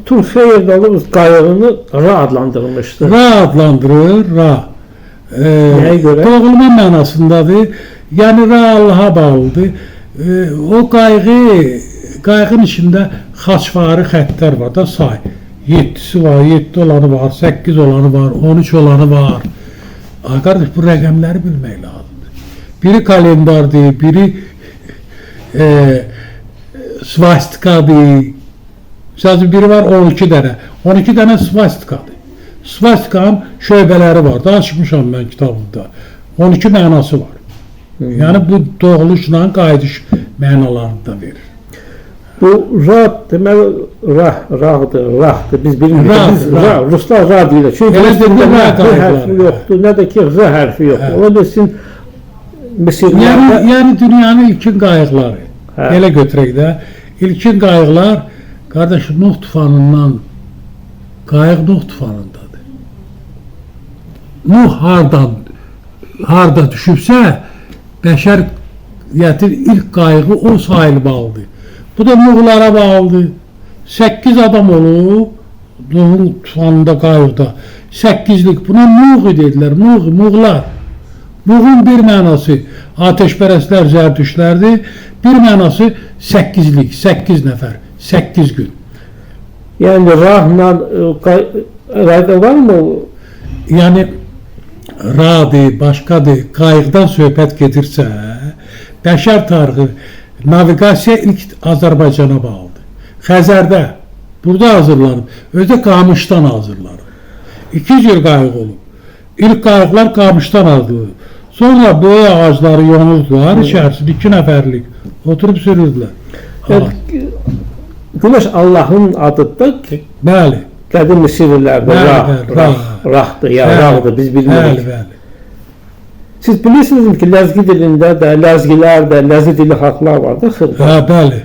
Tunç Xeyirdalov qayığını Ra adlandırmışdı. Ra adlandırır, Ra. Nəyə görə? Doğulma mənasındadır. Yəni Ra Allaha bağlıdır. O qayığın içində xaçvarı xəttlər var da say. 7'si var, 7 olanı var, 8 olanı var, 13 olanı var. Ay qardaş, bu rəqəmləri bilmək lazımdır. Biri kalendardır, biri svastikadır. Sadəcə biri var 12 dənə. 12 dənə svastikadır. Svastikanın şöbələri var. Daha çıxmışam mən kitabımda. 12 mənası var. Yəni bu doğuluşla qayıdış mənalarını da verir. Bu Ra deməli Rahdır. Biz bilmirik. Ruslar Ra deyirlər. Çünki nə hərfi yoxdur, nə də ki R hərfi yoxdur. Ola bilsin Misirlərdə... Yəni dünyanın ilkin qayıqları. Elə götürək də. İlkin qayıqlar, qardaş, Nuh tufanından, qayıq Nuh tufanındadır. Nuh harda düşübsə, bəşəriyyətin ilk qayığı o sahil bağlıdır. Bu da Nuhlara bağlıdır. 8 adam olub, Nuhun tufanında qayıqda. 8'lik. Buna Nuh dedilər, Nuhlar. Nuhun bir mənası ateşpərəstlər, zərdüşlərdir. Bir mənası 8'lik, 8 nəfər, 8 gün. Yəni Rahla əlaqə var mı? Yəni Radır, başqadır, qayıqdan söhbət gedirsə, bəşər tarixi, naviqasiya ilk Azərbaycana bağlıdır. Xəzərdə, burada hazırlanıb, özdə qamışdan hazırlanıb. 2 cür qayıq olub. İlk qayıqlar qamışdan hazırlanıb. Sonra böyük ağacları yonurdular, içərisində 2 nəfərlik oturub sürürdülər. Güneş Allah'ın adıdır ki, bəli. Qədim Misirlilərdə Rahdır, ya Rahdır, biz bilmirik. Siz bilirsiniz ki, ləzgi dilində də, ləzgilər də, ləzgi dili xalqlar var da, bəli.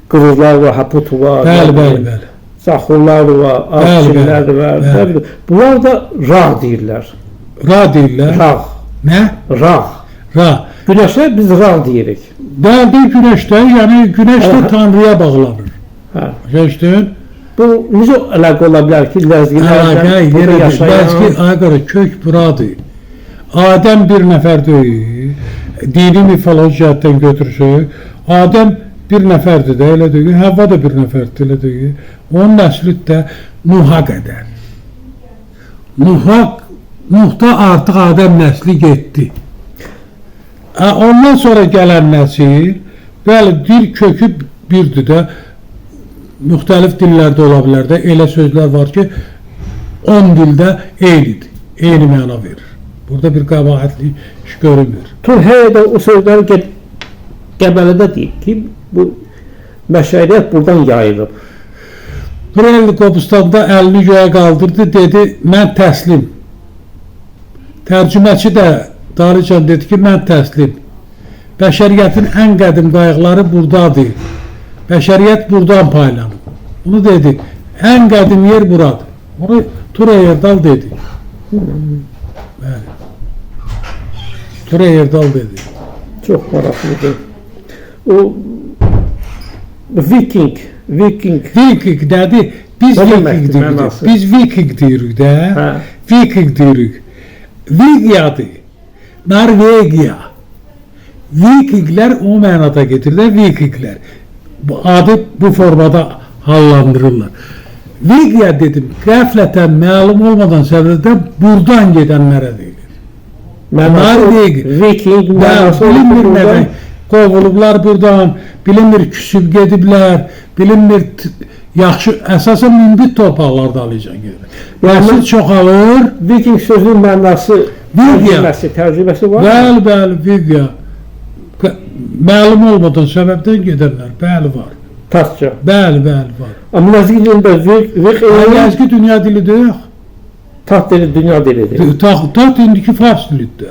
Qırızlar var, Haput var, bəli. Saxurlar var, Arşinlər var. Bunlar da Rah deyirlər. Ra deyirlər? Rah. Nə? Rah. Rah. Güneşə biz Rah deyirik. Bəli, güneşdə, yəni güneş də Tanrıya bağlanır. Geçdin? Bu necə əlaqə ola bilər ki, ləzgilərdən burada yaşayan... Ləzgi, kök buradır. Adəm bir nəfər deyil, dini mifologiyadan götürsək, Adəm bir nəfərdir də, elə deyil, Həvva da bir nəfərdir, elə deyil. Onun nəsli də Nuh'a qədər. Nuh'da artıq Adəm nəsli getdi. Ondan sonra gələn nəsil, bəli, dil kökü birdir də, müxtəlif dillərdə ola bilər də, elə sözlər var ki, 10 dildə eynidir, eyni məna verir. Burada bir qəbahətli iş görünmür. Turhəyədə o sözləri Qəbələdə deyib ki, bu məşəriyyət buradan yayılıb. Turhəyəli Qobustanda əlini göyə qaldırdı, dedi, mən təslim. Tərcüməçi də Darıcan dedi ki, mən təslim. Bəşəriyyətin ən qədim qayıqları buradadır. Bəşəriyyət buradan paylanır. Bunu dedi. Ən qədim yer buradır. Onu Turhəyərdal dedi. Bəli. Turhəyərdal dedi. Çox maraqlıdır. O Viking dedi. Biz Viking deyirik. Biz Viking deyirik də. Viking deyirik. Vigiyadır. Norvegiya. Vikinglər o mənada getirlər, Vikinglər. Adı bu formada hallandırırlar. Vigiya dedim, qəflətən məlum olmadan səbəbdən buradan gedənlərə deyilir. Viking, bilinmir nədən, qovulublar buradan, bilinmir küsüb gediblər, bilinmir yaxşı, əsasən münbit torpaqlarda alacaq gedir. Nəsil çoxalır. Viking sözünün mənası, tərcüməsi var. Bəli, Vigiya. Məlum olmadan səbəbdən gedənlər, bəli var. Tasca. Bəli, var. Amma ləzgi dilində ləzgi dünya dili deyək. Taht dili dünya dilidir. Taht indiki fars dilidir.